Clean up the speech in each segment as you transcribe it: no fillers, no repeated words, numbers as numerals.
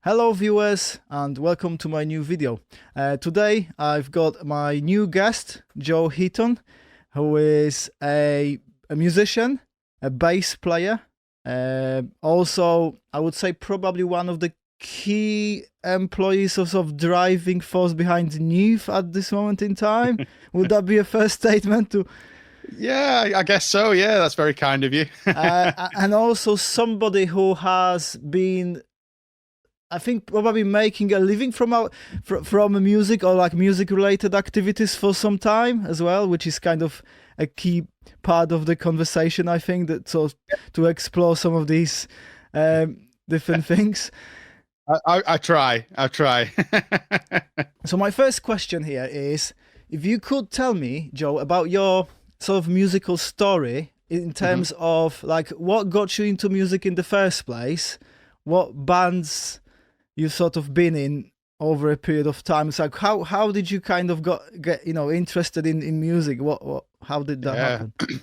Hello viewers and welcome to my new video. Today I've got my new guest, Joe Heaton, who is a musician, a bass player, also I would say probably one of the key employees of driving force behind Neve at this moment in time. Would that be a fair statement to Yeah, I guess so. Yeah, that's very kind of you. and also somebody who has been, I think, probably making a living from music or like music related activities for some time as well, which is kind of a key part of the conversation. I think that so to explore some of these different things. I try. I try. So my first question here is, if you could tell me, Joe, about your sort of musical story in Mhm. terms of like what got you into music in the first place, what bands you've sort of been in over a period of time. It's like how did you kind of get interested in music? What how did that Yeah. happen?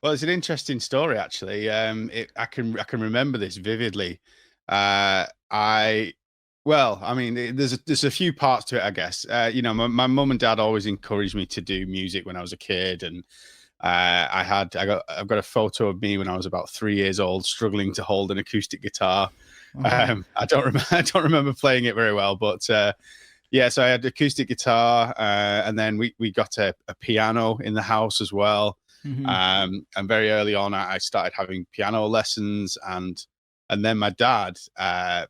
Well, it's an interesting story actually. I can remember this vividly. I mean, there's a few parts to it, I guess. My mum and dad always encouraged me to do music when I was a kid, and I've got a photo of me when I was about 3 years old, struggling to hold an acoustic guitar. Wow. I don't remember. I don't remember playing it very well, but yeah. So I had acoustic guitar, and then we got a piano in the house as well. Hmm. And very early on, I started having piano lessons, and then my dad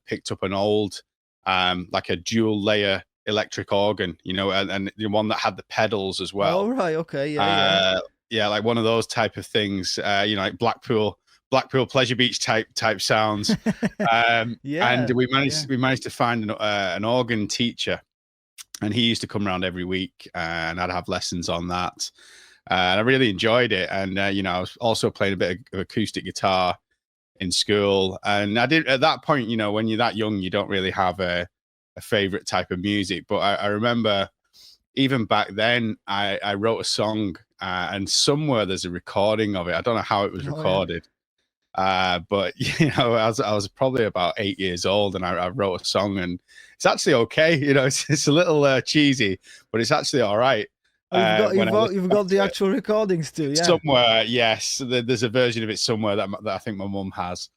picked up an old, like a dual layer electric organ, and the one that had the pedals as Oh well. right, okay, yeah, yeah. Uh, yeah, like one of those type of things, like Blackpool Pleasure Beach type sounds. And Yeah, we yeah. managed to find an organ teacher, and he used to come around every week, and I'd have lessons on that. And I really enjoyed it. And I was also playing a bit of acoustic guitar in school. And I did at that point, when you're that young, you don't really have a favorite type of music. But I remember even back then, I wrote a song, and somewhere there's a recording of it. I don't know how it was Oh yeah. recorded, but I was probably about 8 years old, and I wrote a song, and it's actually okay. It's a little cheesy, but it's actually all right. Oh, When I listen you've back got the to it, actual recordings too, yeah. somewhere, yes, there's a version of it somewhere that I think my mum has.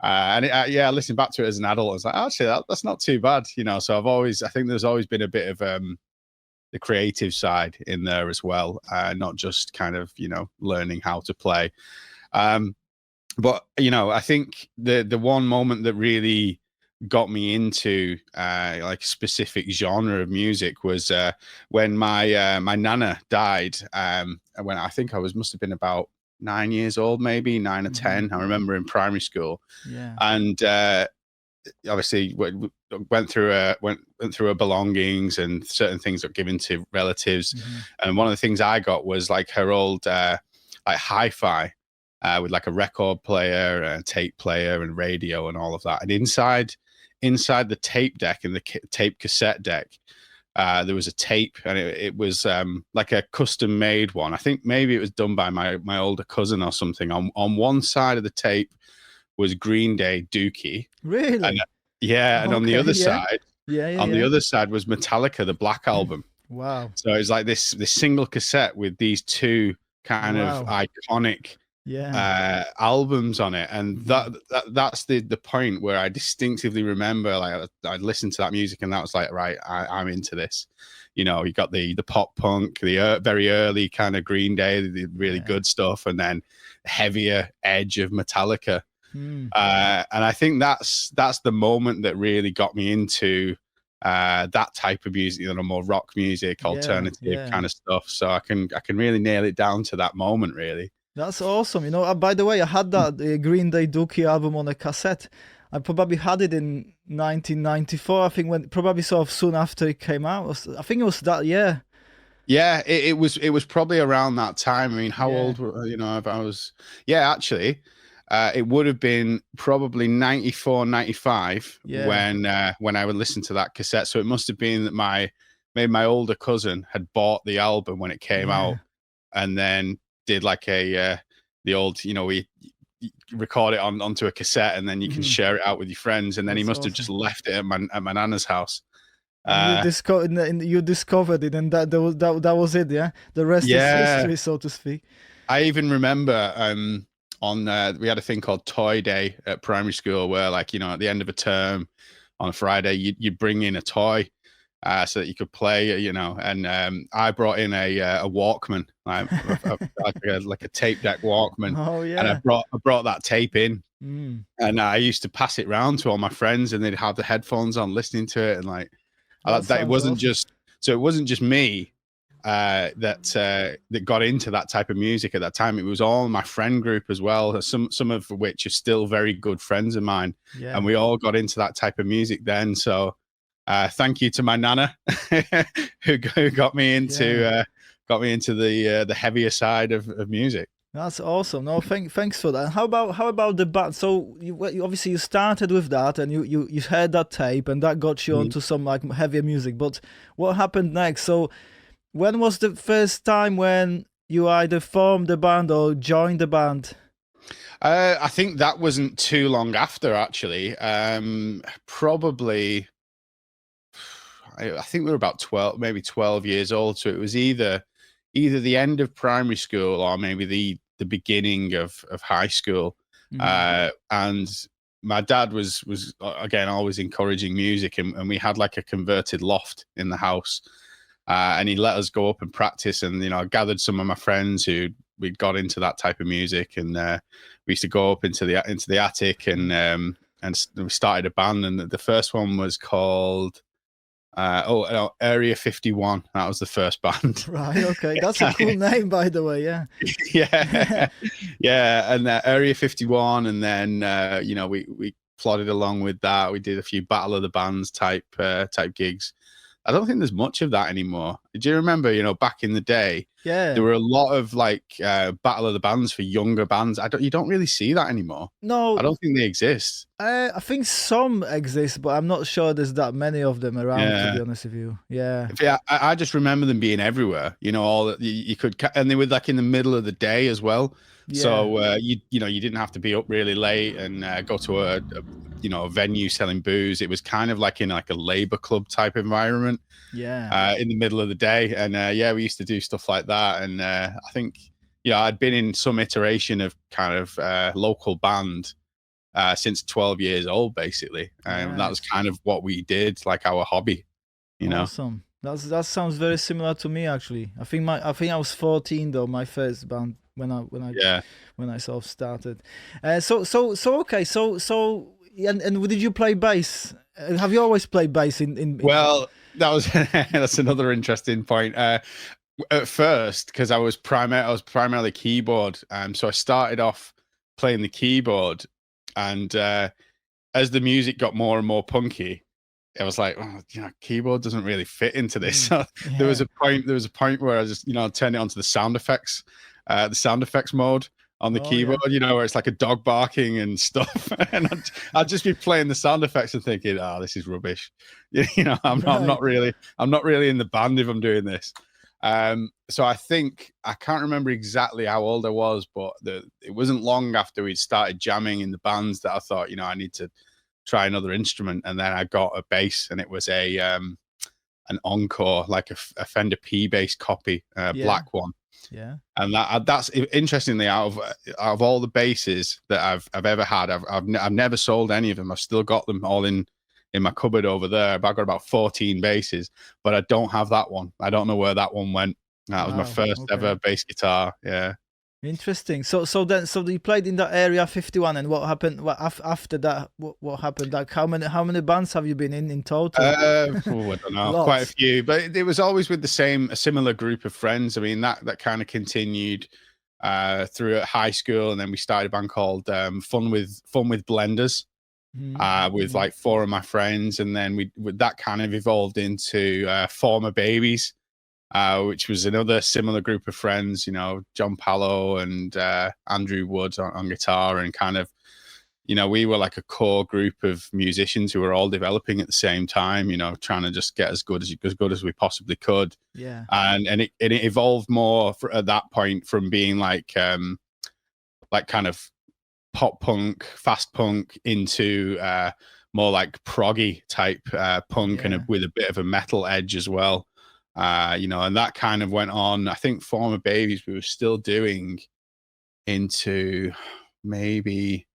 I listened back to it as an adult. I was like, actually, that's not too bad. So I think there's always been a bit of the creative side in there as well, not just kind of learning how to play. Um, but I think the one moment that really got me into like a specific genre of music was when my nana died. When I think I must have been about 9 years old, maybe 9 or 10. I remember in primary school, Yeah. and obviously went through her belongings, and certain things got given to relatives. Hmm. And one of the things I got was like her old like hi-fi, with like a record player, a tape player, and radio, and all of that. And inside the tape deck and the tape cassette deck, there was a tape, and it was like a custom made one. I think maybe it was done by my older cousin or something. On one side of the tape was Green Day Dookie, and Really? yeah, and Okay, yeah. Yeah, yeah, on the yeah. other side was Metallica, the Black Album. Wow. So it's like this single cassette with these two kind of Wow. iconic Yeah. albums on it, and Hmm. that's the point where I distinctively remember, like, I listened to that music, and that was like, right, I'm into this. You got the pop punk, the very early kind of Green Day, the really Yeah. good stuff, and then heavier edge of Metallica. Hmm. And I think that's the moment that really got me into that type of music, more rock music, Yeah, alternative yeah. kind of stuff. So I can really nail it down to that moment, really. That's awesome. By the way, I had that Green Day Dookie album on a cassette. I probably had it in 1994. I think when probably sort of soon after it came out. I think it was that year. Yeah, it was probably around that time. I mean, how Yeah, old if I was? Yeah, actually, it would have been probably 94, 95 yeah, when I would listen to that cassette. So it must have been that maybe my older cousin had bought the album when it came out, yeah. and then did like the old, we record it onto a cassette, and then you can share it out with your friends. And then he That's must have awesome. just left it at my nana's house. And you discovered it, and that was it, yeah. The rest is history, so to speak. I even remember we had a thing called Toy Day at primary school, where, like, you know, at the end of a term on a Friday, you bring in a toy so that you could play, you know. And I brought in a Walkman, like a tape deck Walkman. Oh yeah. And I brought that tape in, and I used to pass it around to all my friends, and they'd have the headphones on, listening to it, and like that. It wasn't just me that got into that type of music at that time. It was all my friend group as well, some of which are still very good friends of mine. And we all got into that type of music then. So thank you to my nana who got me into the heavier side of music. That's awesome. No, thanks for that. How about the band? So obviously you started with that, and you heard that tape, and that got you onto some like heavier music. But what happened next? So when was the first time when you either formed the band or joined the band? I think that wasn't too long after, actually. Probably, I think we were about 12, maybe 12 years old. So it was either the end of primary school or maybe the beginning of high school. And my dad was again always encouraging music, and we had like a converted loft in the house. And he let us go up and practice, and, you know, I gathered some of my friends who we got into that type of music, and we used to go up into the attic, and we started a band. And the first one was called Area 51. That was the first band. Right. Okay, that's a cool name, by the way. Yeah. Yeah. And Area 51, and then you know, we plodded along with that. We did a few Battle of the Bands type gigs. I don't think there's much of that anymore. Do you remember, you know, back in the day, there were a lot of like Battle of the Bands for younger bands. You don't really see that anymore. No, I don't think they exist. I think some exist, but I'm not sure there's that many of them around, to be honest with you. Yeah. I just remember them being everywhere. You know, all that you could, and they were like in the middle of the day as well. Yeah. So you didn't have to be up really late and go to a venue selling booze. It was kind of like in like a labor club type environment. Yeah. In the middle of the day, and we used to do stuff like that. And I think I'd been in some iteration of kind of local band since 12 years old, basically. That was kind of what we did, like our hobby. You know. Awesome. That sounds very similar to me, actually. I think I was 14 though, my first band when I sort of started. Okay. And did you play bass? Have you always played bass in Well, that's another interesting point. At first, because I was primarily keyboard, so I started off playing the keyboard, and as the music got more and more punky, I was like, oh, keyboard doesn't really fit into this. So there was a point where I just, turned it onto the sound effects mode on the keyboard, where it's like a dog barking and stuff. And I'd just be playing the sound effects and thinking, oh, this is rubbish. I'm not really in the band if I'm doing this. So I think, I can't remember exactly how old I was, but it wasn't long after we'd started jamming in the bands that I thought, I need to try another instrument. And then I got a bass, and it was an Encore, like a Fender P bass copy, black one. Yeah. And that's interestingly, out of all the basses that I've ever had, I've never sold any of them. I've still got them all in my cupboard over there. I've got about 14 basses, but I don't have that one. I don't know where that one went. That was my first ever bass guitar. Yeah. Interesting. So you played in that Area 51, and what happened? After that, what happened? Like how many bands have you been in total? I don't know, quite a few, but it was always with a similar group of friends. I mean, that kind of continued through at high school, and then we started a band called Fun with Blenders, with like 4 of my friends, and then that kind of evolved into Former Babies. Which was another similar group of friends, John Pallow and Andrew Wood on guitar, and kind of, we were like a core group of musicians who were all developing at the same time, trying to just get as good as we possibly could. Yeah. And it evolved more at that point from being like kind of pop punk, fast punk into more like proggy type punk with a bit of a metal edge as well. And that kind of went on. I think Former Babies we were still doing into maybe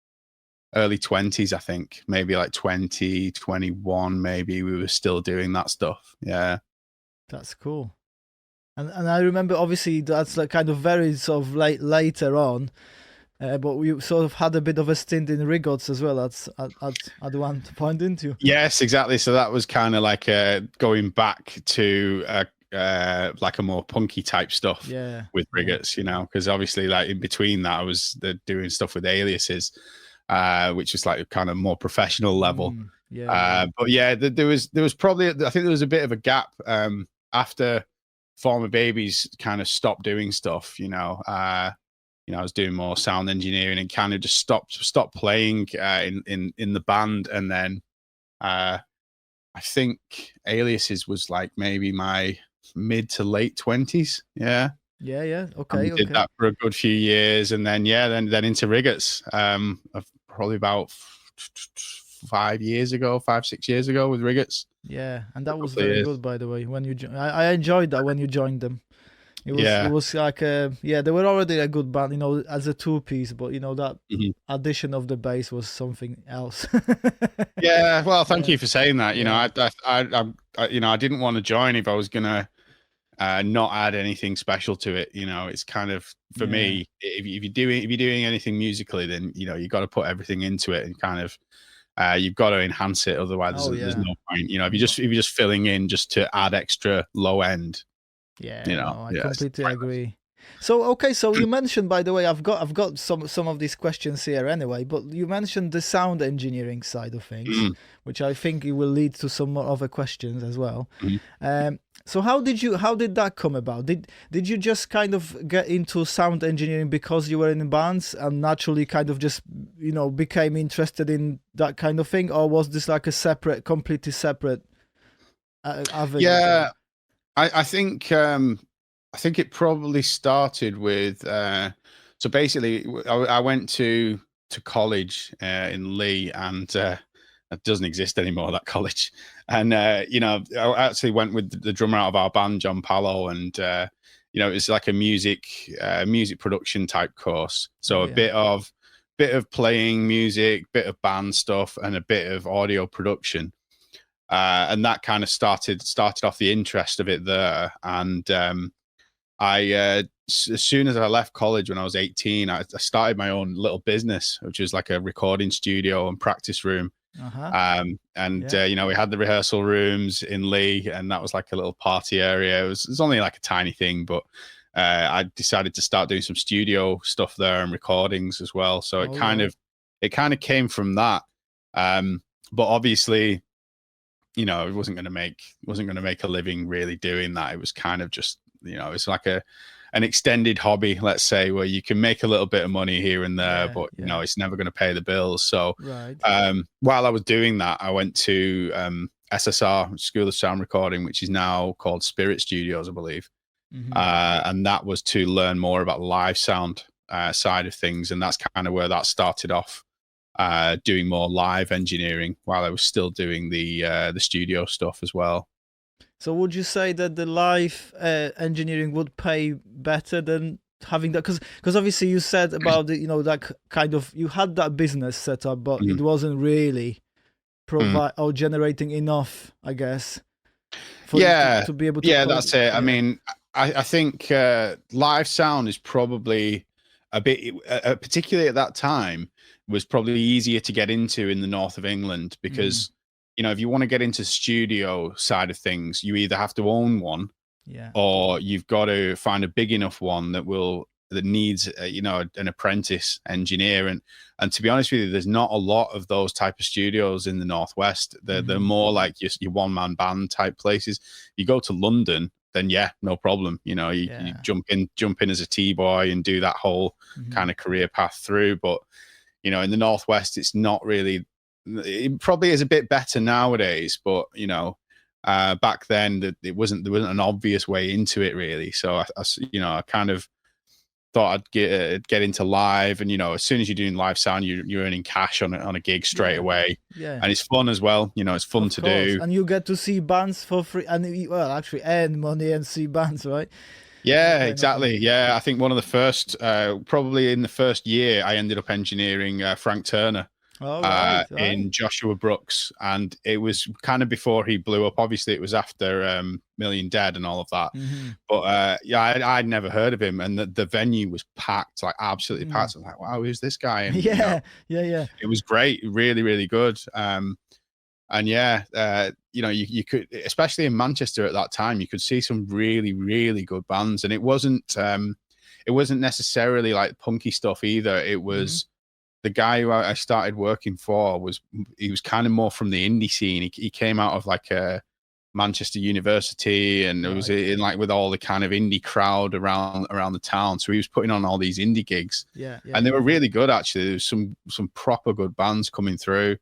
early 20s, I think, maybe like 2021, maybe we were still doing that stuff. Yeah. That's cool. And I remember, obviously, that's like kind of very sort of later on, but we sort of had a bit of a stint in Rigots as well at one point, didn't you? Yes, exactly. So that was kind of like going back to like a more punky type stuff with Rigots, because obviously like in between that I was doing stuff with Aliases, which was like kind of more professional level. But yeah, there was probably, I think there was a bit of a gap after Former Babies kind of stopped doing stuff. I was doing more sound engineering and kind of just stopped playing in the band, and then I think Aliases was like maybe my mid to late 20s. Yeah. Okay. Did that for a good few years, and then then into Rigots. Probably about 5 years ago, 6 years ago with Rigots. Yeah, and that was very good, by the way. When you, I enjoyed that when you joined them. It was like they were already a good band, as a two-piece, but that addition of the bass was something else. Yeah, well, thank you for saying that. I didn't want to join if I was gonna not add anything special to it. It's kind of, for me, if you're doing anything musically, then you got to put everything into it, and kind of you've got to enhance it. Otherwise, there's no point. If you're just filling in just to add extra low end. I completely agree. So you mentioned, by the way, I've got some of these questions here anyway, but you mentioned the sound engineering side of things, which I think it will lead to some more other questions as well. So how did that come about? Did you just kind of get into sound engineering because you were in bands and naturally kind of just became interested in that kind of thing, or was this like a completely separate avenue? Yeah. I think it probably started with so basically I went to college in Lee, and it doesn't exist anymore, that college. And I actually went with the drummer out of our band, John Pallow, and it was like a music production type course. So a bit of playing music, bit of band stuff, and a bit of audio production. And that kind of started off the interest of it there. And as soon as I left college when I was 18, I started my own little business, which was like a recording studio and practice room. We had the rehearsal rooms in Lee, and that was like a little party area. It was only like a tiny thing, but I decided to start doing some studio stuff there and recordings as well. So it kind of came from that. But obviously, it wasn't going to make a living really doing that. It was kind of just, it's like an extended hobby, let's say, where you can make a little bit of money here and there, but it's never going to pay the bills. So while I was doing that, I went to SSR, School of Sound Recording, which is now called Spirit Studios, I believe. And that was to learn more about the live sound side of things. And that's kind of where that started off. Doing more live engineering while I was still doing the studio stuff as well. So would you say that the live engineering would pay better than having that? Because obviously you said about the, that kind of, you had that business set up, but it wasn't really or generating enough, I guess, for you to be able to. Yeah, that's it. I mean, I think live sound is probably a bit, particularly at that time, was probably easier to get into in the north of England because, if you want to get into studio side of things, you either have to own one, or you've got to find a big enough one that needs, an apprentice engineer. And to be honest with you, there's not a lot of those type of studios in the Northwest. They're more like your one-man band type places. You go to London, then no problem. You jump in as a T-boy and do that whole kind of career path through. But in the Northwest, it's not really. It probably is a bit better nowadays, but back then there wasn't an obvious way into it really. So I kind of thought I'd get into live, and as soon as you're doing live sound, you're earning cash on a gig straight away. Yeah, and it's fun as well. It's fun to do, and you get to see bands for free, and actually earn money and see bands, right? Yeah, exactly. Yeah, I think one of the first, probably in the first year, I ended up engineering Frank Turner. Right. In Joshua Brooks, and it was kind of before he blew up. Obviously, it was after Million Dead and all of that. But yeah, I'd never heard of him, and the venue was packed, like absolutely packed. I was like, wow, who's this guy? And yeah. It was great, really, really good. And yeah, you could, especially in Manchester at that time, you could see some really, really good bands, and it wasn't necessarily like punky stuff either. It was the guy who I started working for he was kind of more from the indie scene. He came out of like a Manchester University, and it was in like with all the kind of indie crowd around the town. So he was putting on all these indie gigs, and they were really good actually. There was some proper good bands coming through,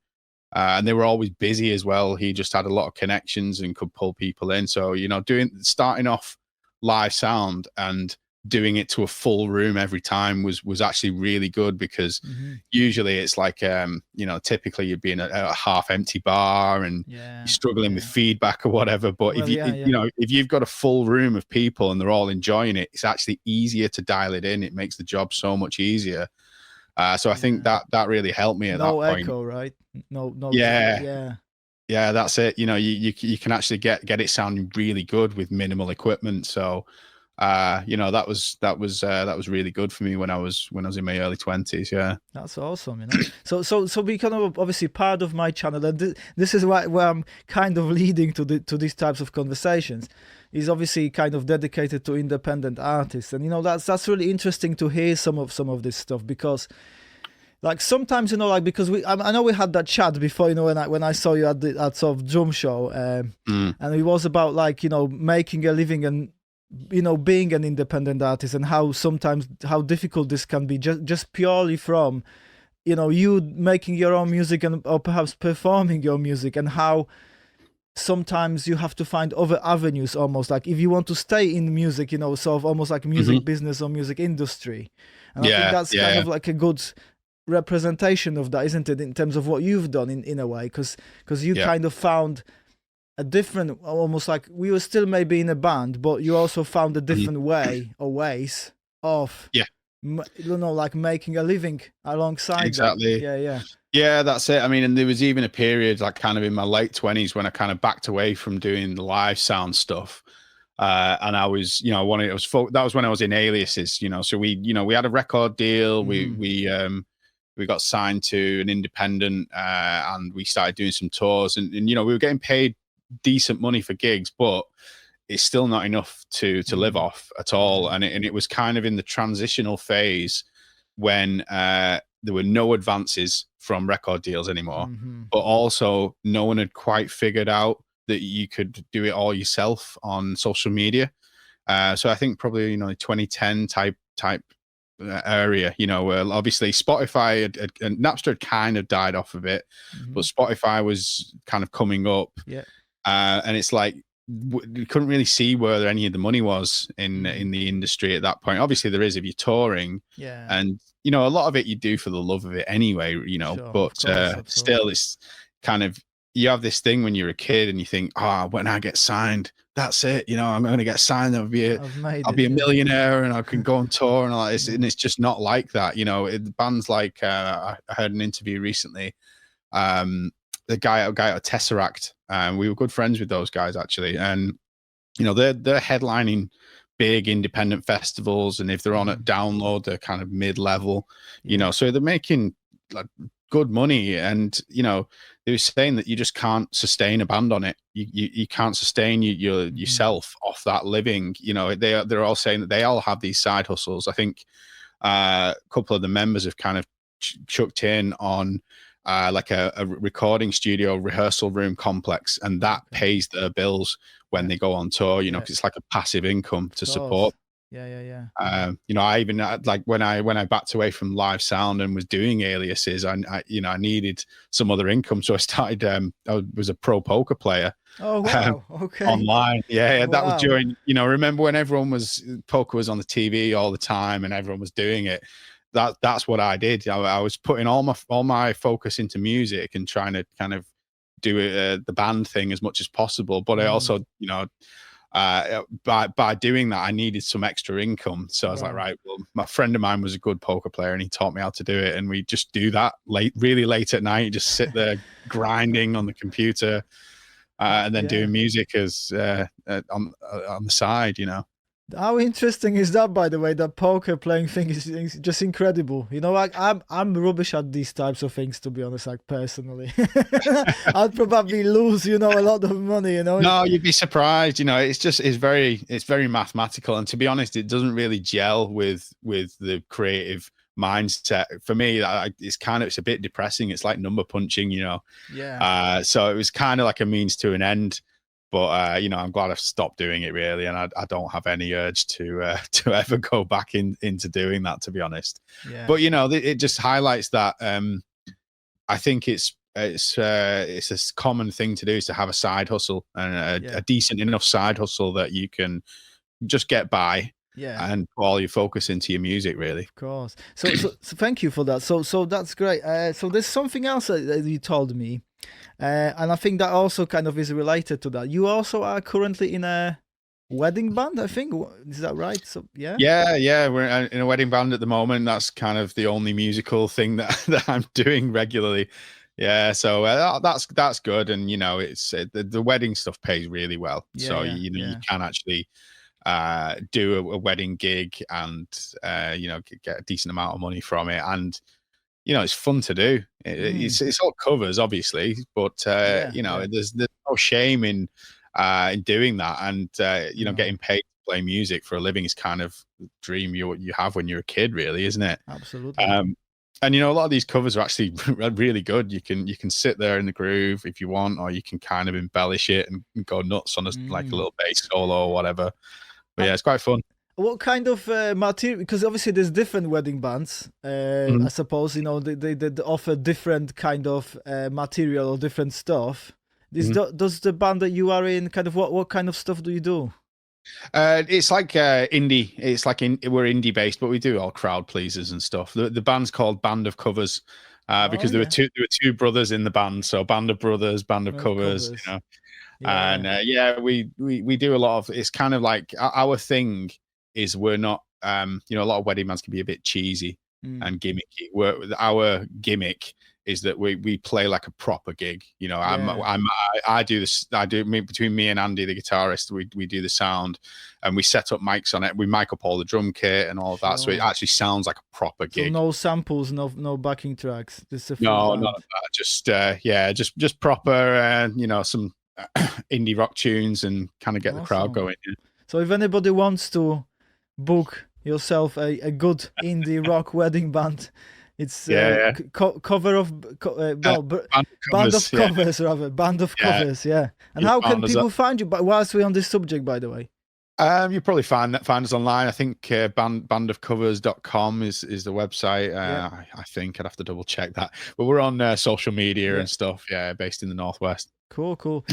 and they were always busy as well. He just had a lot of connections and could pull people in. So starting off live sound and doing it to a full room every time was actually really good, because usually it's like typically you'd be in a half empty bar and you're struggling with feedback or whatever, but if you've got a full room of people and they're all enjoying it, it's actually easier to dial it in. It makes the job so much easier. So I think that really helped me at that point. No echo, right? No. Yeah, that's it. You can actually get it sounding really good with minimal equipment. So that was really good for me when I was in my early 20s. Yeah, that's awesome. So because of obviously part of my channel, and this is where I'm kind of leading to these types of conversations, is obviously kind of dedicated to independent artists, and that's really interesting to hear some of this stuff, because like sometimes because I know we had that chat before, when I saw you at sort of drum show, and it was about like making a living and being an independent artist, and how difficult this can be, just purely from you making your own music or perhaps performing your music, and how sometimes you have to find other avenues, almost like if you want to stay in music, sort of almost like music business or music industry. And I think that's kind of like a good representation of that, isn't it, in terms of what you've done in a way, because you kind of found a different, almost like we were still maybe in a band, but you also found a different way or ways of like making a living alongside exactly that. Yeah, that's it. I mean, and there was even a period like kind of in my late 20s when I kind of backed away from doing the live sound stuff, and I was that was when I was in Aliases, so we had a record deal. We got signed to an independent, and we started doing some tours, and we were getting paid decent money for gigs, but it's still not enough to live off at all. And it was kind of in the transitional phase when there were no advances from record deals anymore, but also no one had quite figured out that you could do it all yourself on social media. So I think probably 2010 type area, where obviously Spotify and Napster had kind of died off a bit, but Spotify was kind of coming up. And it's like you couldn't really see where any of the money was in the industry at that point. Obviously there is if you're touring, and a lot of it you do for the love of it anyway, sure, but still it's kind of, you have this thing when you're a kid and you think, when I get signed, that's it, I'm going to get signed, I'll be a millionaire and I can go on tour and all that. And it's just not like that. Bands like I heard an interview recently, the guy at Tesseract, we were good friends with those guys actually, and they're headlining big independent festivals, and if they're on at Download, they're kind of mid-level, so they're making like good money, and they were saying that you just can't sustain a band on it. You can't sustain yourself off that living. They're all saying that they all have these side hustles. I think a couple of the members have kind of chucked in on like a recording studio rehearsal room complex, and that pays their bills when they go on tour, because it's like a passive income to support You know, I even like when I backed away from live sound and was doing aliases, you know, I needed some other income, so I started. I was a pro poker player. Oh wow. Okay. Online. Yeah, that was Wow. during, you know, remember when poker was on the TV all the time and everyone was doing it. That's what I did. I was putting all my focus into music and trying to kind of do the band thing as much as possible. But I also, you know, by doing that, I needed some extra income. So I was like, right, well, my friend of mine was a good poker player and he taught me how to do it. And we just do that really late at night, just sit there grinding on the computer. And then doing music as on the side, you know. How interesting is that, by the way? That poker playing thing is just incredible. You know, like I'm rubbish at these types of things, to be honest. Like personally, I'd probably lose, you know, a lot of money. You know. No, you'd be surprised. You know, it's very mathematical, and to be honest, it doesn't really gel with the creative mindset. For me, it's a bit depressing. It's like number punching, you know. Yeah. So it was kind of like a means to an end. But you know, I'm glad I've stopped doing it really, and I don't have any urge to ever go back into doing that, to be honest. Yeah. But you know, it just highlights that I think it's a common thing to do, is to have a side hustle, and a decent enough side hustle that you can just get by. Yeah. And put all your focus into your music, really. Of course. So thank you for that. So that's great. So there's something else that you told me. And I think that also kind of is related to that. You also are currently in a wedding band, I think. Is that right? So yeah. We're in a wedding band at the moment. That's kind of the only musical thing that I'm doing regularly. Yeah, so that's good, and you know, it's the wedding stuff pays really well. So you know, you can actually do a wedding gig and you know, get a decent amount of money from it, and you know, it's fun to do. It's all covers, obviously, but you know, there's no shame in doing that, and you know, getting paid to play music for a living is kind of the dream you have when you're a kid, really, isn't it? Absolutely. And you know, a lot of these covers are actually really good. You can sit there in the groove if you want, or you can kind of embellish it and go nuts on like a little bass solo or whatever. But yeah, it's quite fun. What kind of material? Because obviously there's different wedding bands. I suppose, you know, they offer different kind of material or different stuff. Does the band that you are in kind of what kind of stuff do you do? It's like indie. It's like we're indie based, but we do all crowd pleasers and stuff. The band's called Band of Covers because there were two brothers in the band, so Band of Brothers, Band of Covers, you know. And we do a lot of. It's kind of like our thing is we're not. You know, a lot of wedding bands can be a bit cheesy and gimmicky. Our gimmick is that we play like a proper gig. You know, I do this. Between me and Andy, the guitarist, we do the sound, and we set up mics on it. We mic up all the drum kit and all of that, so it actually sounds like a proper gig. So no samples, no backing tracks. No, not that. Just proper. You know, some indie rock tunes and kind of get the crowd going. Yeah. So if anybody wants to book yourself a good indie rock wedding band, it's cover of band of covers rather, band of covers. Yeah. And how can people find you? But whilst we're on this subject, by the way. You probably find us online. I think bandofcovers.com is the website. I think I'd have to double check that, but we're on social media and stuff. Yeah, based in the Northwest. Cool.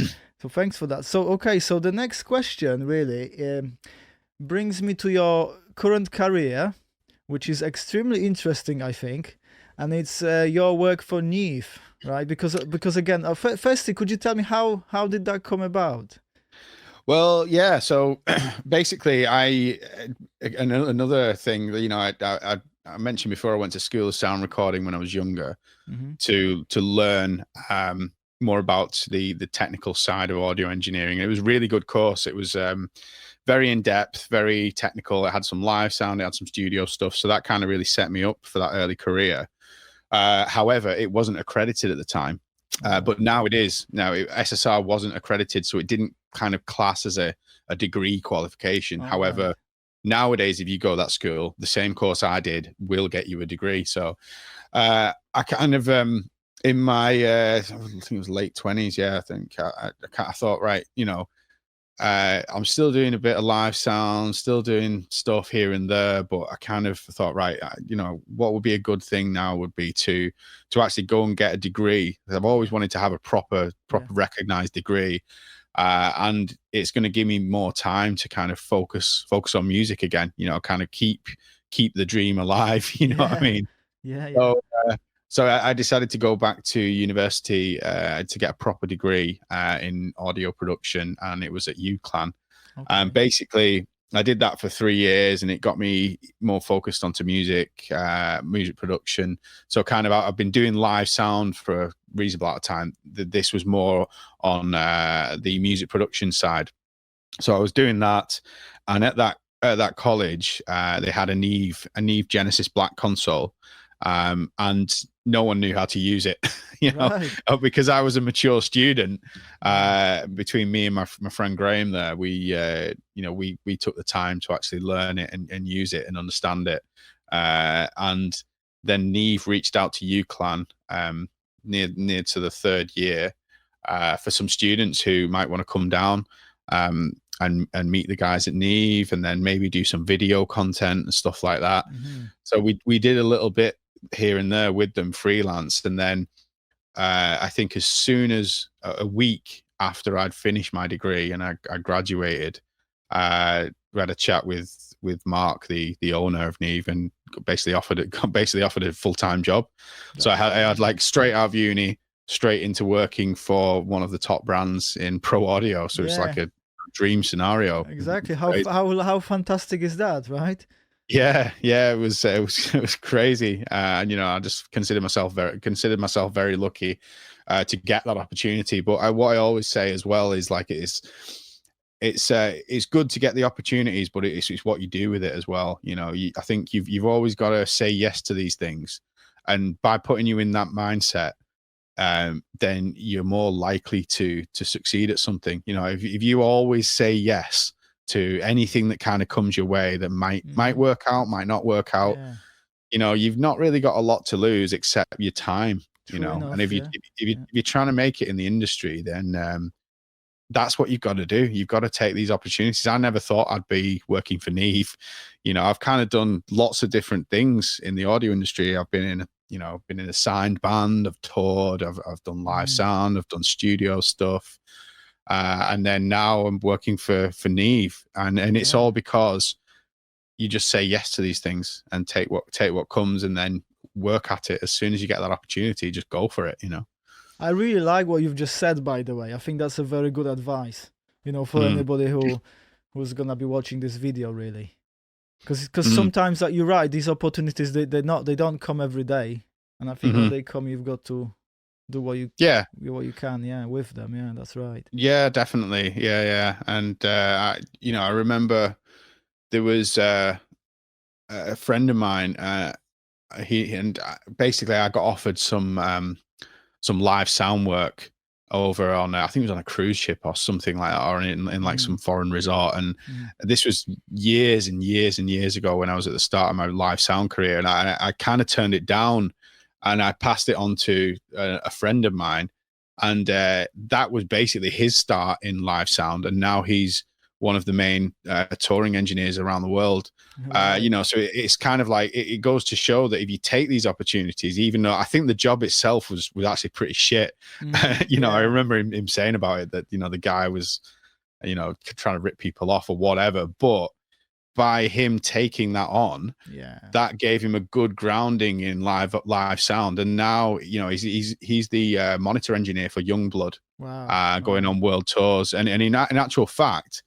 So thanks for that. So okay, so the next question really brings me to your current career, which is extremely interesting, I think, and it's your work for Neve, right? Because again, firstly, could you tell me how did that come about? Well, yeah. So basically, another thing that, you know, I mentioned before, I went to school of sound recording when I was younger to learn more about the technical side of audio engineering. It was a really good course. It was very in depth, very technical. It had some live sound, it had some studio stuff. So that kind of really set me up for that early career. However, it wasn't accredited at the time. But now it is. Now SSR wasn't accredited, so it didn't kind of class as a degree qualification. However, nowadays, if you go to that school, the same course I did will get you a degree. So I kind of in my I think it was late 20s. Yeah, I think I thought, right, you know, I'm still doing a bit of live sound, still doing stuff here and there, but I kind of thought, right, what would be a good thing now would be to actually go and get a degree. I've always wanted to have a proper recognized degree, and it's going to give me more time to kind of focus on music again. Kind of keep the dream alive. You know what I mean? Yeah. So I decided to go back to university to get a proper degree in audio production, and it was at UCLan. Okay. And basically, I did that for 3 years, and it got me more focused onto music production. So kind of I've been doing live sound for a reasonable amount of time. This was more on the music production side. So I was doing that, and at that college, they had a Neve Genesis Black console. And no one knew how to use it, because I was a mature student. Between me and my friend Graham there, we took the time to actually learn it and use it and understand it. And then Neve reached out to UCLan near to the third year for some students who might want to come down and meet the guys at Neve, and then maybe do some video content and stuff like that. So we did a little bit here and there with them freelance, and then I think as soon as a week after I'd finished my degree and I graduated, we had a chat with Mark, the owner of Neve, and basically offered a full-time job. So I had like straight out of uni, straight into working for one of the top brands in pro audio. So it's like a dream scenario. Exactly. How fantastic is that, right? Yeah, it was crazy, and I just considered myself very lucky to get that opportunity. But what I always say as well is like it's good to get the opportunities, but it's what you do with it as well. I think you've always got to say yes to these things, and by putting you in that mindset, then you're more likely to succeed at something. If you always say yes to anything that kind of comes your way that might work out, might not work out, you've not really got a lot to lose except your time. True enough, and if you're trying to make it in the industry, then that's what you've got to do. You've got to take these opportunities. I never thought I'd be working for Neve. I've kind of done lots of different things in the audio industry. I've been in a signed band, I've toured, I've done live sound, I've done studio stuff. And then now I'm working for Neve, and it's all because you just say yes to these things and take what comes, and then work at it. As soon as you get that opportunity, just go for it. I really like what you've just said, by the way. I think that's a very good advice, for anybody who's gonna be watching this video, really, because sometimes you're right. These opportunities they don't come every day, and I think when they come, you've got to do what you can with them. That's right. Yeah, definitely. And I remember there was a friend of mine, basically I got offered some live sound work over on I think it was on a cruise ship or something like that, or in like some foreign resort. And this was years and years and years ago when I was at the start of my live sound career, and I kind of turned it down. And I passed it on to a friend of mine, and that was basically his start in live sound. And now he's one of the main touring engineers around the world. So it's kind of like it goes to show that if you take these opportunities, even though I think the job itself was actually pretty shit. I remember him saying about it that the guy was trying to rip people off or whatever, but by him taking that on, that gave him a good grounding in live sound. And now he's the monitor engineer for Youngblood. Going on world tours. And in actual fact,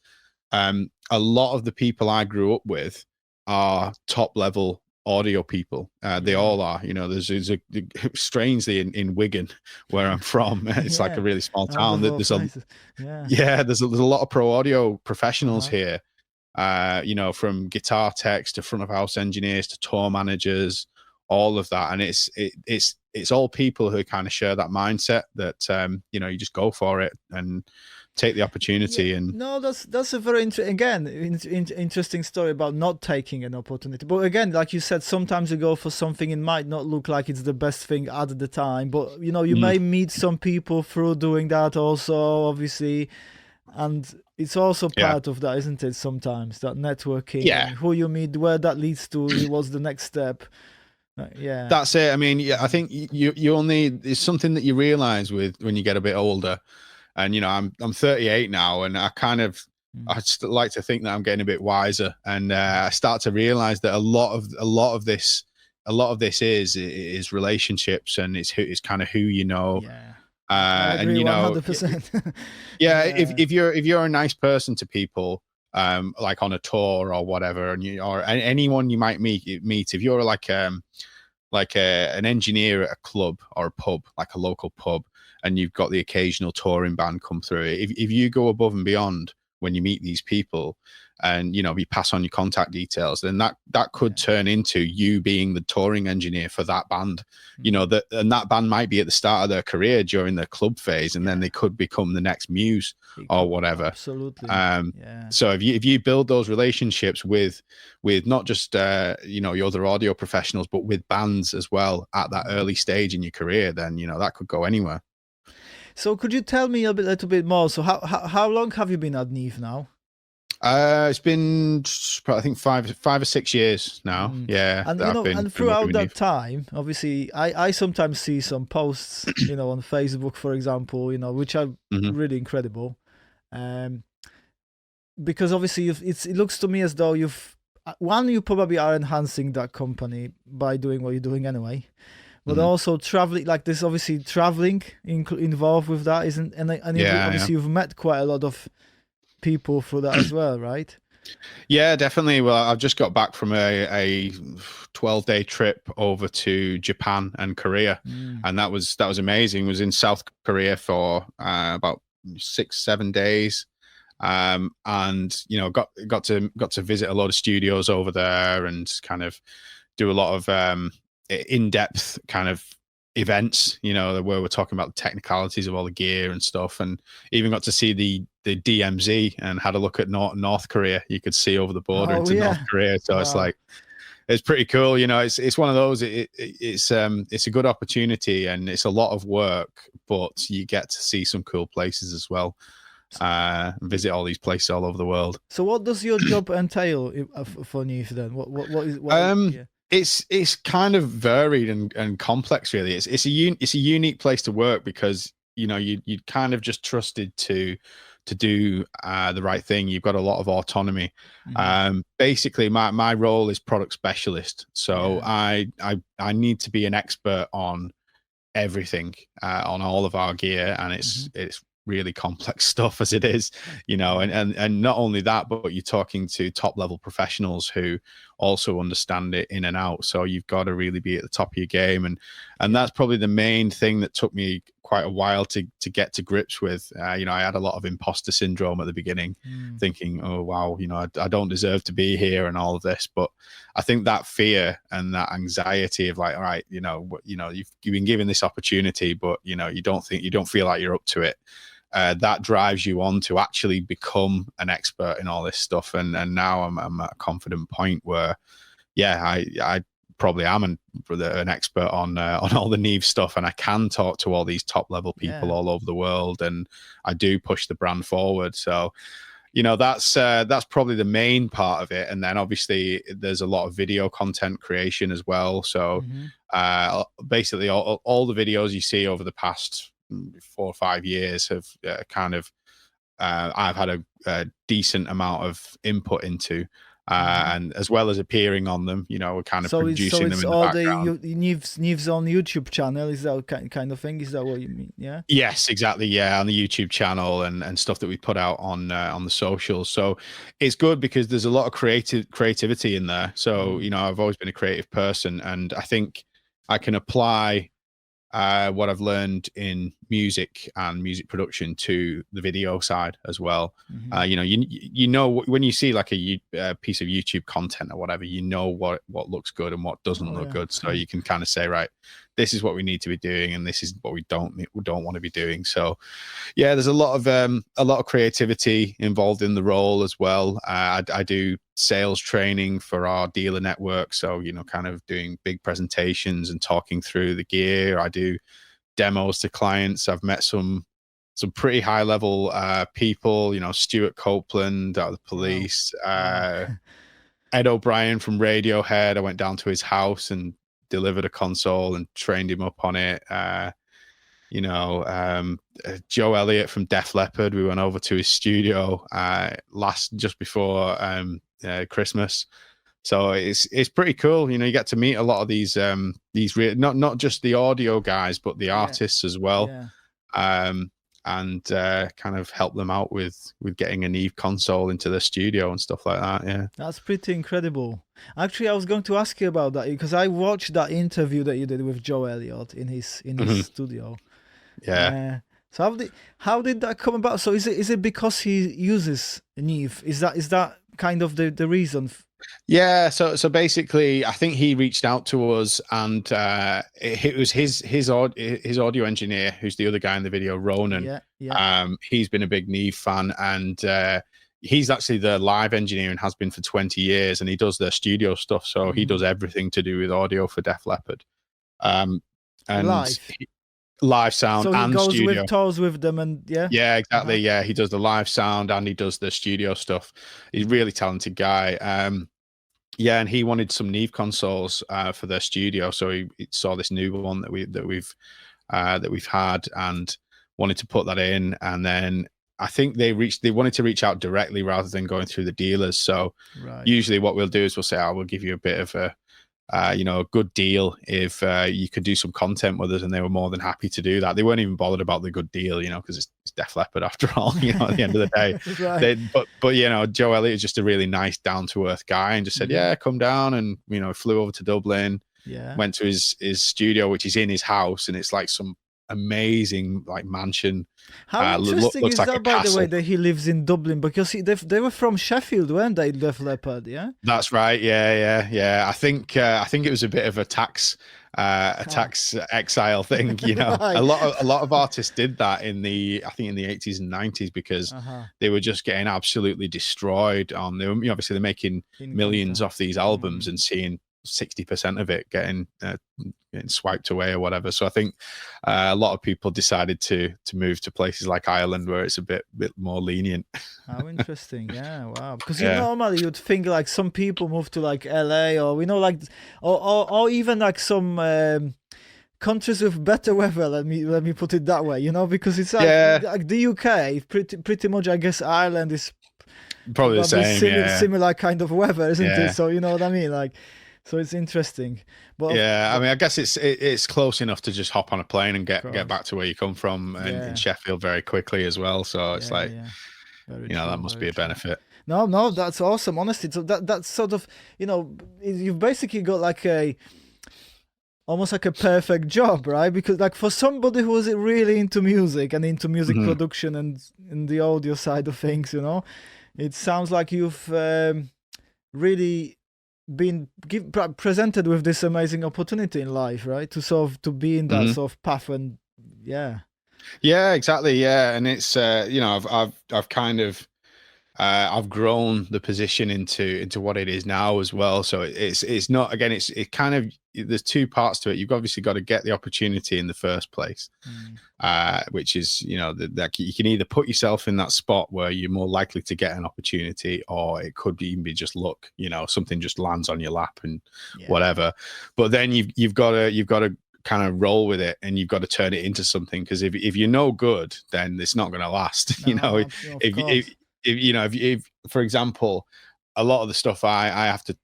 a lot of the people I grew up with are top level audio people. They all are. There's strangely in Wigan, where I'm from, it's like a really small town. There's a lot of pro audio professionals here. From guitar techs to front of house engineers to tour managers, all of that. And it's all people who kind of share that mindset that you just go for it and take the opportunity. And no, that's a very interesting story about not taking an opportunity. But again, like you said, sometimes you go for something, it might not look like it's the best thing at the time, but you may meet some people through doing that also, obviously. And it's also Yeah. part of that, isn't it? Sometimes that networking Yeah. and who you meet, where that leads to, what's the next step. Yeah. That's it. I mean, yeah, I think you only, it's something that you realize with when you get a bit older. And I'm 38 now, and I just like to think that I'm getting a bit wiser, and I start to realize that a lot of this is relationships, and it's kind of who you know. Yeah. I agree 100%. Yeah, Yeah. if you're a nice person to people, like on a tour or whatever, and or anyone you might meet, if you're like an engineer at a club or a pub, like a local pub, and you've got the occasional touring band come through. If you go above and beyond when you meet these people, and you pass on your contact details, then that could turn into you being the touring engineer for that band. And that band might be at the start of their career during their club phase, and then they could become the next Muse or whatever. Absolutely. So if you build those relationships with not just your other audio professionals, but with bands as well at that early stage in your career, then that could go anywhere. So could you tell me a little bit more? So how long have you been at Neve now? It's been, I think, 5 or 6 years now. Yeah, and been throughout that time, obviously, I sometimes see some posts, on Facebook, for example, which are really incredible, because obviously it looks to me as though you probably are enhancing that company by doing what you're doing anyway. But also traveling, like there's obviously traveling involved with that, isn't? And obviously you've met quite a lot of people for that as well, right? Yeah, definitely. Well, I've just got back from a 12-day trip over to Japan and Korea, and that was amazing. I was in South Korea for about 6-7 days, and got to visit a lot of studios over there and kind of do a lot of in-depth kind of events, where we're talking about the technicalities of all the gear and stuff, and even got to see the DMZ and had a look at North Korea. You could see over the border into North Korea. So wow. It's pretty cool. It's one of those, it's a good opportunity, and it's a lot of work, but you get to see some cool places as well. Visit all these places all over the world. So what does your job entail for Neve then? It's kind of varied and complex, really. It's a unique place to work because you kind of just trusted to do the right thing. You've got a lot of autonomy. Basically, my role is product specialist, so I need to be an expert on everything, on all of our gear, and it's really complex stuff as it is, and not only that, but you're talking to top level professionals who also understand it in and out. So you've got to really be at the top of your game, and that's probably the main thing that took me quite a while to get to grips with. I had a lot of imposter syndrome at the beginning, thinking, oh wow, I don't deserve to be here and all of this. But I think that fear and that anxiety of like, all right, you've been given this opportunity, but you don't feel like you're up to it. That drives you on to actually become an expert in all this stuff. And now I'm at a confident point where, I probably am an expert on all the Neve stuff, and I can talk to all these top level people all over the world, and I do push the brand forward. So, that's probably the main part of it. And then obviously there's a lot of video content creation as well. So basically all the videos you see over the past 4 or 5 years have I've had a decent amount of input into, and as well as appearing on them, we're kind of producing them in the background. Neve's on YouTube channel, is that kind of thing? Is that what you mean? Yeah. Yes, exactly. Yeah, on the YouTube channel and stuff that we put out on the socials. So it's good because there's a lot of creativity in there. So I've always been a creative person, and I think I can apply what I've learned in music and music production to the video side as well. When you see like a piece of YouTube content or whatever, what looks good and what doesn't look good. So you can kind of say, right, this is what we need to be doing, and this is what we don't want to be doing. So there's a lot of creativity involved in the role as well. I do sales training for our dealer network, so kind of doing big presentations and talking through the gear. I do demos to clients. I've met some some pretty high level people. You know, Stuart Copeland out of the Police, Wow. Ed O'Brien from Radiohead. I went down to his house and delivered a console and trained him up on it. You know, Joe Elliott from Def Leppard. We went over to his studio just before Christmas. So it's pretty cool. You know, you get to meet a lot of these not just the audio guys, but the artists as well. Yeah. And kind of help them out with getting a Neve console into the studio and stuff like that. Yeah, That's pretty incredible. Actually, I was going to ask you about that because I watched that interview that you did with Joe Elliott in his studio. Yeah. So how did that come about? So is it because he uses Neve? Is that kind of the reason? Yeah, so basically, I think he reached out to us, and it was his audio engineer, who's the other guy in the video, Ronan. Yeah. He's been a big Neve fan, and he's actually the live engineer and has been for 20 years, and he does their studio stuff. So he does everything to do with audio for Def Leppard, and live sound so and he goes studio. with tours with them, and yeah, exactly. Yeah, he does the live sound and he does the studio stuff. He's a really talented guy. Yeah, and he wanted some Neve consoles for their studio, so he saw this new one that we've had and wanted to put that in. And then I think they wanted to reach out directly rather than going through the dealers. So usually what we'll do is we'll say, we'll give you a bit of a a good deal if you could do some content with us, and they were more than happy to do that. They weren't even bothered about the good deal, because it's Def Leppard after all, at the end of the day. But Joe Elliott is just a really nice, down-to-earth guy, and just said, yeah, come down, and flew over to Dublin, went to his studio, which is in his house, and it's like some amazing mansion. How interesting is that, by the way, that he lives in Dublin? Because they were from Sheffield, weren't they, Def Leppard? Yeah, that's right. Yeah. I think it was a bit of a tax exile thing. Right. a lot of artists did that in the 80s and 90s because they were just getting absolutely destroyed on. They were obviously they're making millions off these albums and seeing 60% of it getting swiped away or whatever. So I think a lot of people decided to move to places like Ireland where it's a bit more lenient. How interesting. Yeah, wow. Because normally you'd think like some people move to like LA or or even like some countries with better weather, let me put it that way, because it's like the UK, pretty much. I guess Ireland is probably the same, similar kind of weather, isn't it? So you know what I mean, so it's interesting. But I mean, I guess it's close enough to just hop on a plane and get back to where you come from in Sheffield very quickly as well. So it's that must be a benefit. No, that's awesome. Honestly, so that's sort of you've basically got like almost like a perfect job, right? Because like for somebody who is really into music and into music production and in the audio side of things, it sounds like you've really been presented with this amazing opportunity in life, right? To be in that sort of path, and yeah, exactly, and it's I've kind of I've grown the position into what it is now as well. So it's not, again, it's kind of, there's two parts to it. You've obviously got to get the opportunity in the first place, which is, that you can either put yourself in that spot where you're more likely to get an opportunity, or it could even be just luck, something just lands on your lap and whatever. But then you've got to kind of roll with it, and you've got to turn it into something, because if you're no good, then it's not going to last. If for example, a lot of the stuff I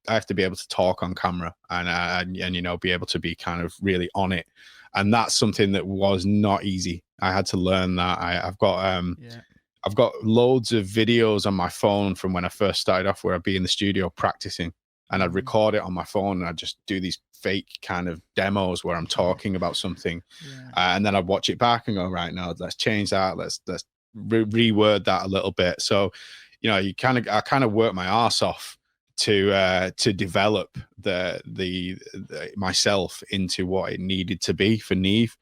have to be able to talk on camera and be able to be kind of really on it, and that's something that was not easy. I had to learn that. I've got loads of videos on my phone from when I first started off, where I'd be in the studio practicing, and I'd record it on my phone, and I'd just do these fake kind of demos where I'm talking about something, and then I'd watch it back and go, right, now let's change that, let's reword that a little bit. So I kind of work my arse off to develop the myself into what it needed to be for Neve,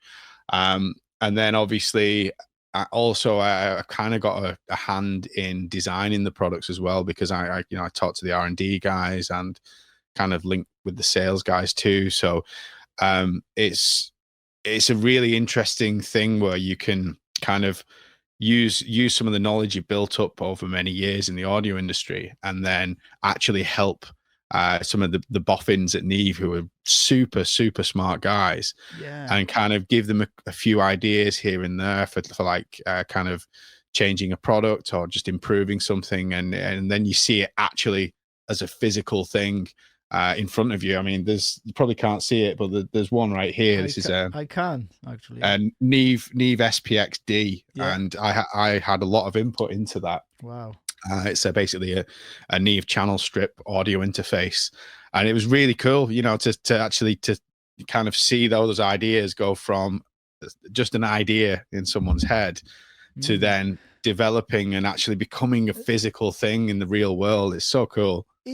and then obviously I kind of got a hand in designing the products as well, because I talk to the R&D guys and kind of link with the sales guys too. So it's a really interesting thing where you can kind of use some of the knowledge you built up over many years in the audio industry, and then actually help some of the boffins at Neve, who are super smart guys, Yeah. and kind of give them a few ideas here and there for like kind of changing a product or just improving something, and then you see it actually as a physical thing in front of you. I mean, you probably can't see it, but there's one right here. I can actually. And Neve SPXD, Yeah. and I had a lot of input into that. Wow. It's basically a Neve channel strip audio interface, and it was really cool, you know, to actually to kind of see those ideas go from just an idea in someone's head to then developing and actually becoming a physical thing in the real world. It's so cool. By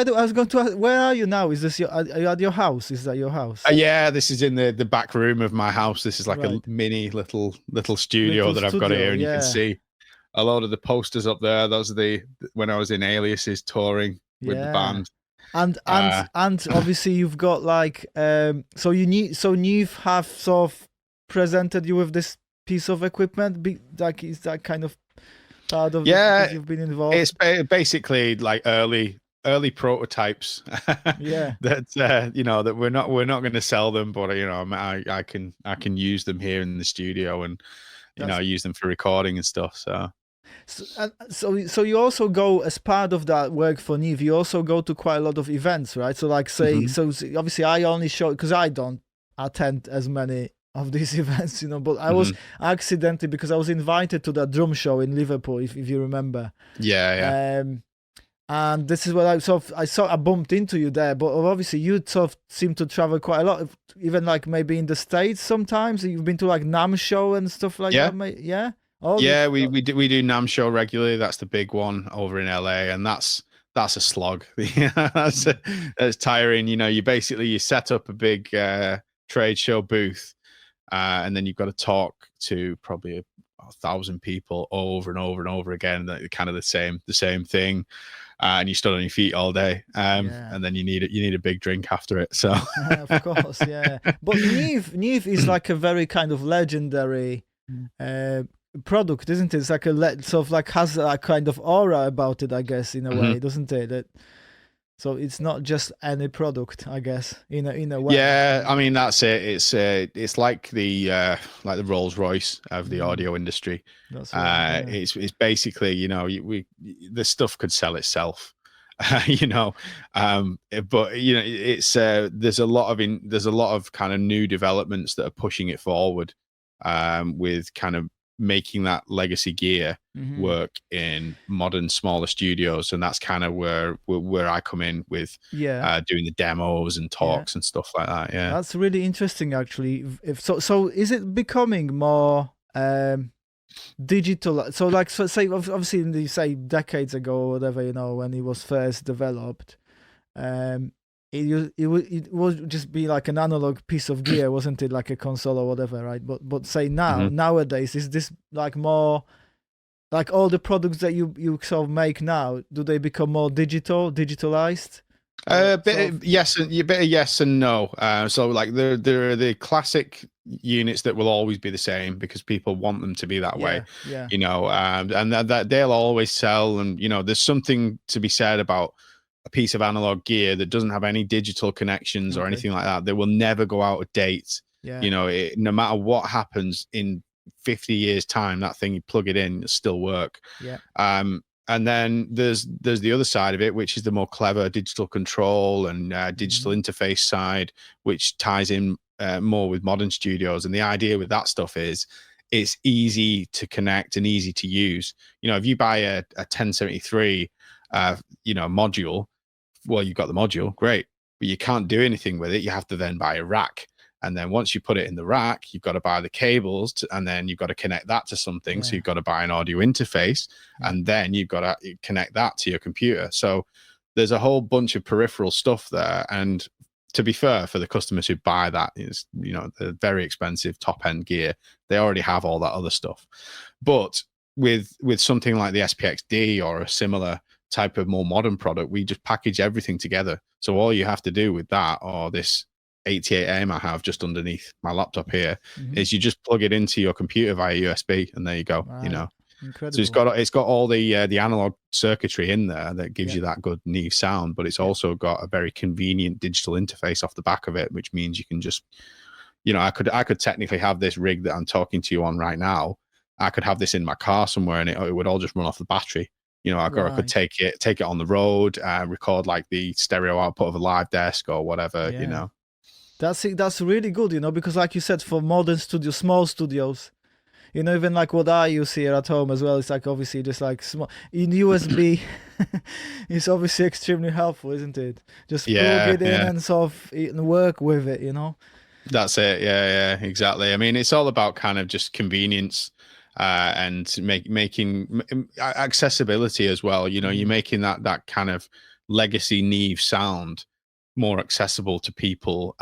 the way, I was going to ask, where are you now? Is this are you at your house? Is that your house? Yeah, this is in the back room of my house. This is like a mini little studio that I've got here, and you can see a lot of the posters up there. Those are when I was in Aliases touring with the band. And obviously you've got like so Neve have sort of presented you with this piece of equipment. Like, is that kind of part of you've been involved? It's basically like early prototypes. That you know, that we're not going to sell them, but you know, I can use them here in the studio, and you know, use them for recording and stuff. So you also go, as part of that work for Neve, you also go to quite a lot of events, right? So like so obviously I only show, because I don't attend as many of these events, you know, but I was accidentally, because I was invited to that drum show in Liverpool, if you remember. And this is what I bumped into you there, but obviously you sort of seem to travel quite a lot, even like maybe in the States sometimes. You've been to like NAMM show and stuff like that, mate. Yeah. We do NAMM show regularly. That's the big one over in LA, and that's a slog. That's tiring. You know, you set up a big trade show booth, and then you've got to talk to probably 1,000 people over and over and over again, kind of the same thing, and you stood on your feet all day, and then you need a big drink after it. So of course, yeah. But Neve is like a very kind of legendary product, isn't it? It's like sort of like has a kind of aura about it, I guess, in a way, doesn't it? So it's not just any product, I guess, in a way. Yeah, I mean, that's it. It's like the Rolls Royce of the audio industry. That's right, It's basically, you know, the stuff could sell itself, you know, but you know, it's there's a lot of kind of new developments that are pushing it forward, with kind of making that legacy gear work in modern, smaller studios, and that's kind of where I come in with doing the demos and talks and stuff like that. Yeah, that's really interesting, actually. So is it becoming more digital? So like, say obviously, say decades ago or whatever, you know, when it was first developed, it would just be like an analog piece of gear, wasn't it? Like a console or whatever, right? But say nowadays, is this like more like all the products that you sort of make now? Do they become more digitalized? Yes and no. So like there are the classic units that will always be the same because people want them to be that way. Yeah. You know, and that they'll always sell, and you know, there's something to be said about a piece of analog gear that doesn't have any digital connections or anything like that. They will never go out of date. You know, no matter what happens in 50 years time, that thing, you plug it in, it'll still work. And then there's the other side of it, which is the more clever digital control and digital interface side, which ties in more with modern studios. And the idea with that stuff is it's easy to connect and easy to use. You know, if you buy a 1073 you know, module, well, you've got the module, great, but you can't do anything with it. You have to then buy a rack, and then once you put it in the rack, you've got to buy the cables, and then you've got to connect that to something. So you've got to buy an audio interface, and then you've got to connect that to your computer. So there's a whole bunch of peripheral stuff there. And to be fair, for the customers who buy that, is, you know, the very expensive top end gear, they already have all that other stuff. But with something like the SPXD or a similar type of more modern product, we just package everything together. So all you have to do with that, or this 88M I have just underneath my laptop here, Mhm. is you just plug it into your computer via USB, and there you go. You Right. know, so Incredible. it's got all the analog circuitry in there that gives Yeah. you that good Neve sound, but it's Yeah. also got a very convenient digital interface off the back of it, which means you can just, you know, I could technically have this rig that I'm talking to you on right now. I could have this in my car somewhere, and it would all just run off the battery. You know, I could Right. take it on the road, record like the stereo output of a live desk or whatever. You Yeah. know, That's really good, you know, because like you said, for modern studios, small studios, you know, even like what I use here at home as well, it's like obviously just like small in USB. It's obviously extremely helpful, isn't it? Just plug it in and sort of work with it, you know. That's it. Yeah, exactly. I mean, it's all about kind of just convenience, and making accessibility as well. You know, you're making that kind of legacy Neve sound more accessible to people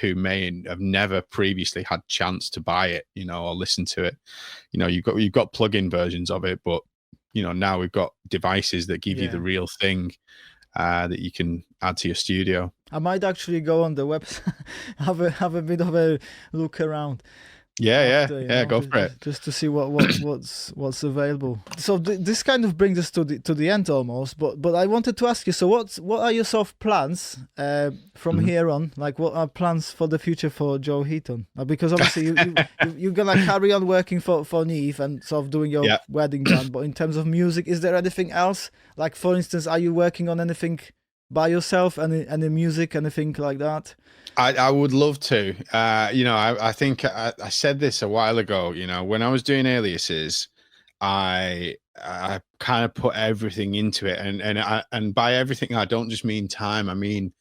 who may have never previously had chance to buy it, you know, or listen to it. You know, you've got plug-in versions of it, but you know, now we've got devices that give you the real thing that you can add to your studio. I might actually go on the website, have a bit of a look around. Yeah, go for it. Just to see what's available. So this kind of brings us to the end almost. But I wanted to ask you. So what are your sort of plans from here on? Like, what are plans for the future for Joe Heaton? Because obviously you're gonna carry on working for Neve and sort of doing your wedding band. But in terms of music, is there anything else? Like, for instance, are you working on anything by yourself? Any music, anything like that? I would love to. You know, I think I said this a while ago. You know, when I was doing Aliases, I kind of put everything into it, and by everything I don't just mean time. I mean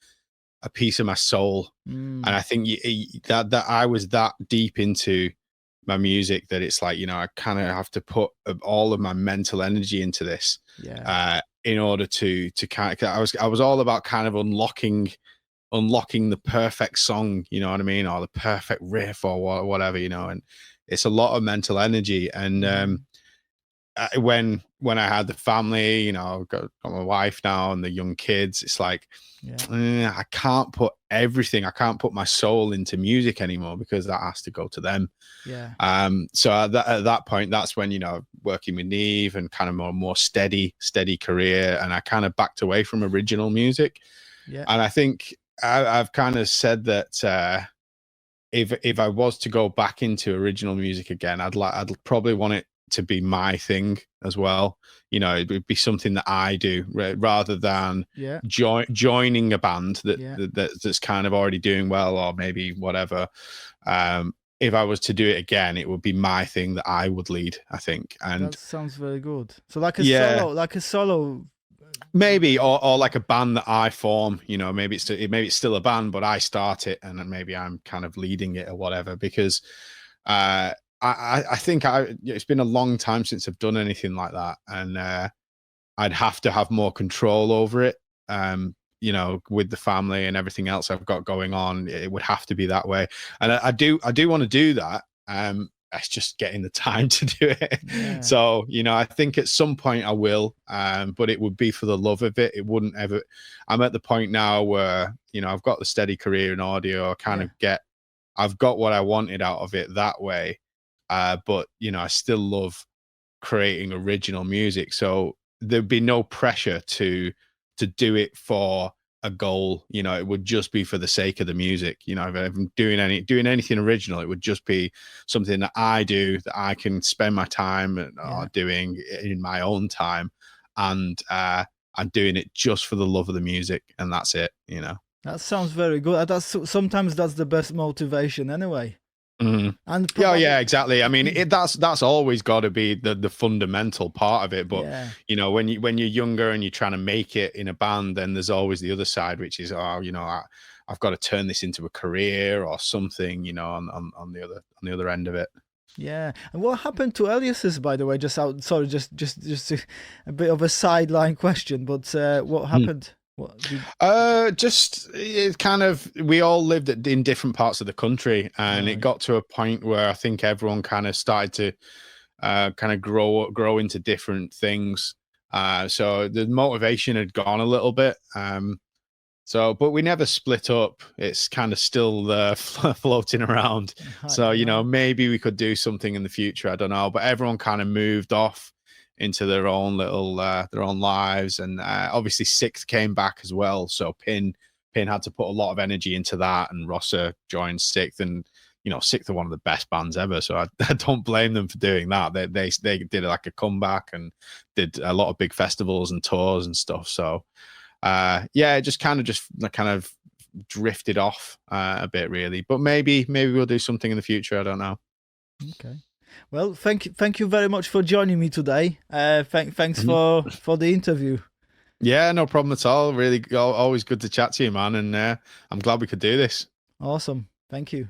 a piece of my soul. And I think that I was that deep into my music that it's like, you know, I kind of have to put all of my mental energy into this. In order to kind of, I was all about kind of unlocking the perfect song, you know what I mean, or the perfect riff or whatever, you know. And it's a lot of mental energy. And when I had the family, you know, I've got my wife now and the young kids, it's like I can't put everything, I can't put my soul into music anymore because that has to go to them. So at that point, that's when, you know, working with Neve and kind of more steady career, and I kind of backed away from original music. And I think I've kind of said that if I was to go back into original music again, I'd probably want it to be my thing as well. You know, it would be something that I do rather than joining a band that's kind of already doing well, or maybe whatever. If I was to do it again, it would be my thing that I would lead, I think. And that sounds very good. So like a solo. Maybe, or like a band that I form, you know, maybe it's still a band, but I start it and then maybe I'm kind of leading it or whatever, because I think it's been a long time since I've done anything like that, and I'd have to have more control over it. You know, with the family and everything else I've got going on, it would have to be that way. And I do want to do that. It's just getting the time to do it. So, you know, I think at some point I will, but it would be for the love of it. It wouldn't ever. I'm at the point now where, you know, I've got the steady career in audio. I've got what I wanted out of it that way. But, you know, I still love creating original music. So there'd be no pressure to do it for a goal. You know, it would just be for the sake of the music. You know, if I'm doing anything original, it would just be something that I do, that I can spend my time doing in my own time, and I'm doing it just for the love of the music, and that's it. You know, that sounds very good. Sometimes that's the best motivation anyway. And yeah, exactly. I mean, that's always got to be the fundamental part of it. But you know, when you're younger and you're trying to make it in a band, then there's always the other side, which is, oh, you know, I've got to turn this into a career or something, you know, on the other end of it. Yeah. And what happened to Aliases, by the way? Just a bit of a sideline question, but what happened? Just it kind of, we all lived in different parts of the country, and it got to a point where I think everyone kind of started to kind of grow into different things. So the motivation had gone a little bit. So, but we never split up. It's kind of still floating around. Right, So, you know, right. maybe we could do something in the future. I don't know. But everyone kind of moved off into their own little their own lives, and obviously Sixth came back as well. So Pin had to put a lot of energy into that, and Rosser joined Sixth, and you know, Sixth are one of the best bands ever. So I don't blame them for doing that. They did like a comeback and did a lot of big festivals and tours and stuff. So yeah, it just kind of drifted off a bit, really. But maybe we'll do something in the future. I don't know. Okay. Well, thank you very much for joining me today. Thanks Mhm. for the interview. Yeah, no problem at all. Really, always good to chat to you, man. And I'm glad we could do this. Awesome. Thank you.